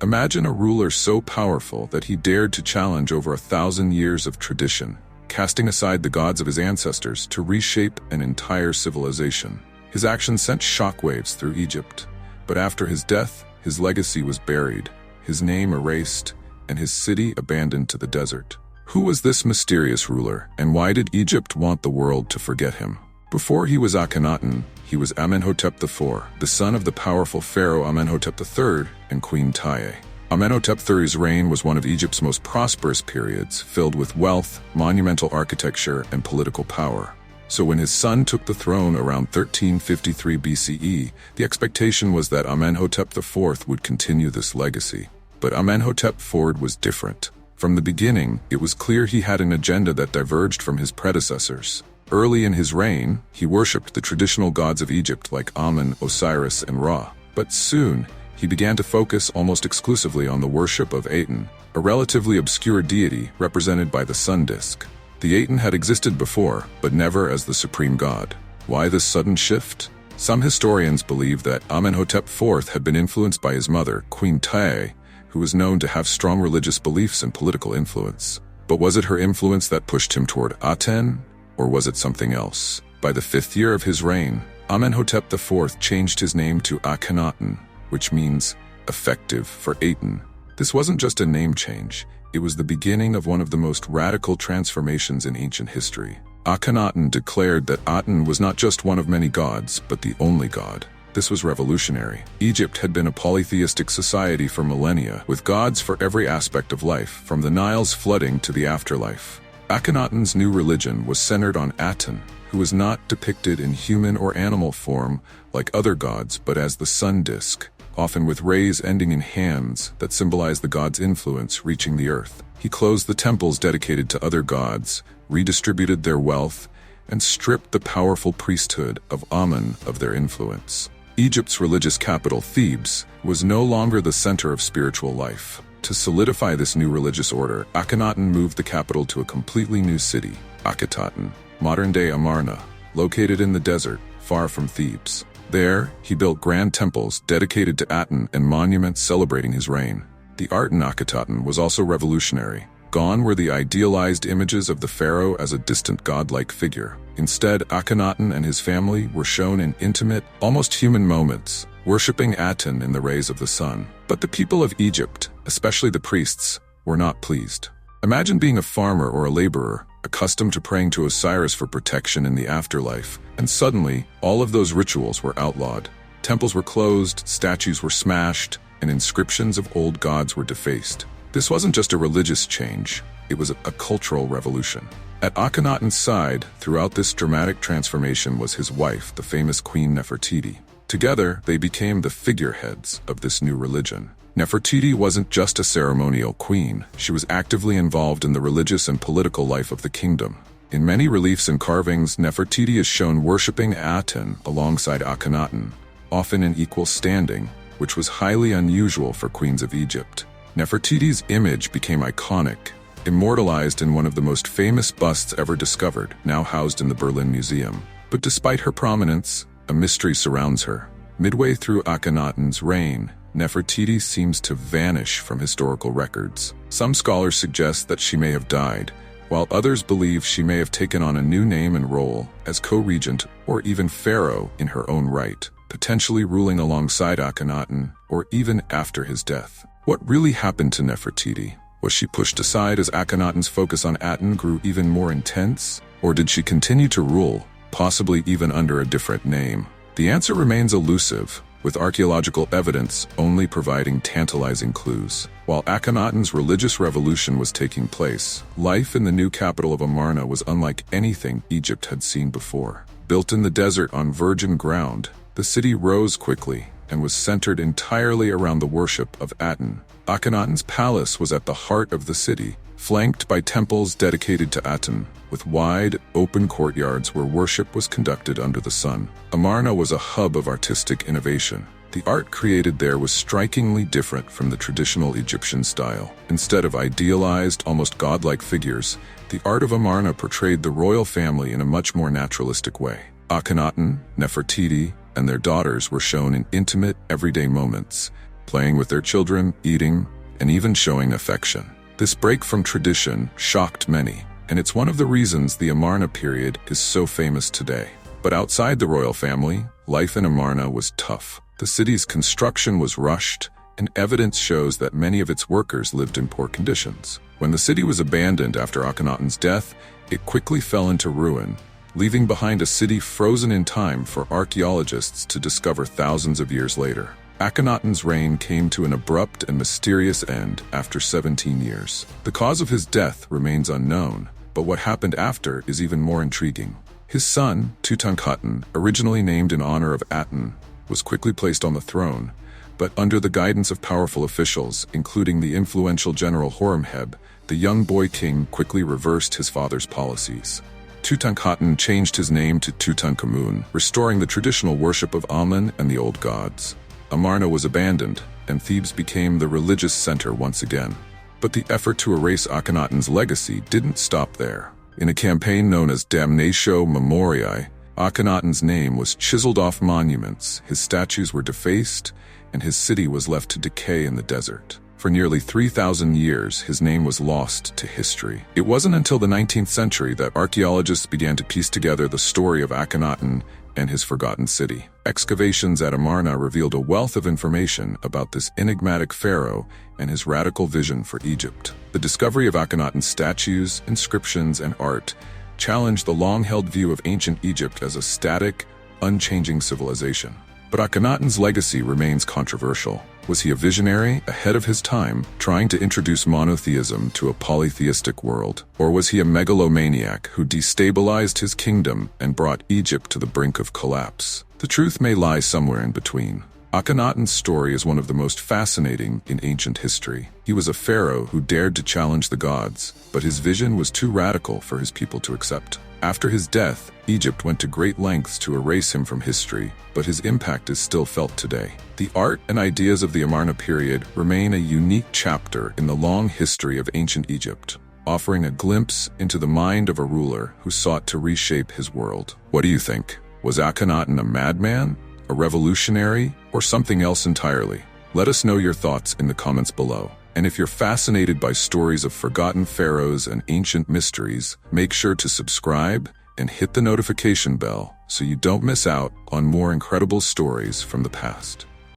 Imagine a ruler so powerful that he dared to challenge over 1,000 years of tradition, casting aside the gods of his ancestors to reshape an entire civilization. His actions sent shockwaves through Egypt, but after his death, his legacy was buried, his name erased, and his city abandoned to the desert. Who was this mysterious ruler, and why did Egypt want the world to forget him? Before he was Akhenaten, he was Amenhotep IV, the son of the powerful pharaoh Amenhotep III and Queen Taye. Amenhotep III's reign was one of Egypt's most prosperous periods, filled with wealth, monumental architecture, and political power. So when his son took the throne around 1353 BCE, the expectation was that Amenhotep IV would continue this legacy. But Amenhotep IV was different. From the beginning, it was clear he had an agenda that diverged from his predecessors. Early in his reign, he worshipped the traditional gods of Egypt like Amun, Osiris, and Ra. But soon, he began to focus almost exclusively on the worship of Aten, a relatively obscure deity represented by the sun disk. The Aten had existed before, but never as the supreme god. Why this sudden shift? Some historians believe that Amenhotep IV had been influenced by his mother, Queen Taye, who was known to have strong religious beliefs and political influence. But was it her influence that pushed him toward Aten? Or was it something else? By the 5th year of his reign, Amenhotep IV changed his name to Akhenaten, which means effective for Aten. This wasn't just a name change, it was the beginning of one of the most radical transformations in ancient history. Akhenaten declared that Aten was not just one of many gods, but the only god. This was revolutionary. Egypt had been a polytheistic society for millennia, with gods for every aspect of life, from the Nile's flooding to the afterlife. Akhenaten's new religion was centered on Aten, who was not depicted in human or animal form like other gods, but as the sun disk, often with rays ending in hands that symbolize the god's influence reaching the earth. He closed the temples dedicated to other gods, redistributed their wealth, and stripped the powerful priesthood of Amun of their influence. Egypt's religious capital, Thebes, was no longer the center of spiritual life. To solidify this new religious order, Akhenaten moved the capital to a completely new city, Akhetaten, modern-day Amarna, located in the desert, far from Thebes. There, he built grand temples dedicated to Aten and monuments celebrating his reign. The art in Akhetaten was also revolutionary. Gone were the idealized images of the pharaoh as a distant godlike figure. Instead, Akhenaten and his family were shown in intimate, almost human moments, worshipping Aten in the rays of the sun. But the people of Egypt, especially the priests, were not pleased. Imagine being a farmer or a laborer, accustomed to praying to Osiris for protection in the afterlife, and suddenly, all of those rituals were outlawed. Temples were closed, statues were smashed, and inscriptions of old gods were defaced. This wasn't just a religious change, it was a cultural revolution. At Akhenaten's side, throughout this dramatic transformation was his wife, the famous Queen Nefertiti. Together, they became the figureheads of this new religion. Nefertiti wasn't just a ceremonial queen, she was actively involved in the religious and political life of the kingdom. In many reliefs and carvings, Nefertiti is shown worshipping Aten alongside Akhenaten, often in equal standing, which was highly unusual for queens of Egypt. Nefertiti's image became iconic, immortalized in one of the most famous busts ever discovered, now housed in the Berlin Museum. But despite her prominence, a mystery surrounds her. Midway through Akhenaten's reign, Nefertiti seems to vanish from historical records. Some scholars suggest that she may have died, while others believe she may have taken on a new name and role as co-regent or even pharaoh in her own right, potentially ruling alongside Akhenaten or even after his death. What really happened to Nefertiti? Was she pushed aside as Akhenaten's focus on Aten grew even more intense? Or did she continue to rule, possibly even under a different name? The answer remains elusive, with archaeological evidence only providing tantalizing clues. While Akhenaten's religious revolution was taking place, life in the new capital of Amarna was unlike anything Egypt had seen before. Built in the desert on virgin ground, the city rose quickly and was centered entirely around the worship of Aten. Akhenaten's palace was at the heart of the city, flanked by temples dedicated to Aten, with wide, open courtyards where worship was conducted under the sun. Amarna was a hub of artistic innovation. The art created there was strikingly different from the traditional Egyptian style. Instead of idealized, almost godlike figures, the art of Amarna portrayed the royal family in a much more naturalistic way. Akhenaten, Nefertiti, and their daughters were shown in intimate, everyday moments, playing with their children, eating, and even showing affection. This break from tradition shocked many, and it's one of the reasons the Amarna period is so famous today. But outside the royal family, life in Amarna was tough. The city's construction was rushed, and evidence shows that many of its workers lived in poor conditions. When the city was abandoned after Akhenaten's death, it quickly fell into ruin, leaving behind a city frozen in time for archaeologists to discover thousands of years later. Akhenaten's reign came to an abrupt and mysterious end after 17 years. The cause of his death remains unknown, but what happened after is even more intriguing. His son, Tutankhaten, originally named in honor of Aten, was quickly placed on the throne, but under the guidance of powerful officials, including the influential general Horemheb, the young boy king quickly reversed his father's policies. Tutankhaten changed his name to Tutankhamun, restoring the traditional worship of Amun and the old gods. Amarna was abandoned, and Thebes became the religious center once again. But the effort to erase Akhenaten's legacy didn't stop there. In a campaign known as Damnatio Memoriae, Akhenaten's name was chiseled off monuments, his statues were defaced, and his city was left to decay in the desert. For nearly 3,000 years, his name was lost to history. It wasn't until the 19th century that archaeologists began to piece together the story of Akhenaten and his forgotten city. Excavations at Amarna revealed a wealth of information about this enigmatic pharaoh and his radical vision for Egypt. The discovery of Akhenaten's statues, inscriptions, and art challenged the long-held view of ancient Egypt as a static, unchanging civilization. But Akhenaten's legacy remains controversial. Was he a visionary, ahead of his time, trying to introduce monotheism to a polytheistic world? Or was he a megalomaniac who destabilized his kingdom and brought Egypt to the brink of collapse? The truth may lie somewhere in between. Akhenaten's story is one of the most fascinating in ancient history. He was a pharaoh who dared to challenge the gods, but his vision was too radical for his people to accept. After his death, Egypt went to great lengths to erase him from history, but his impact is still felt today. The art and ideas of the Amarna period remain a unique chapter in the long history of ancient Egypt, offering a glimpse into the mind of a ruler who sought to reshape his world. What do you think? Was Akhenaten a madman, a revolutionary, or something else entirely? Let us know your thoughts in the comments below. And if you're fascinated by stories of forgotten pharaohs and ancient mysteries, make sure to subscribe and hit the notification bell so you don't miss out on more incredible stories from the past.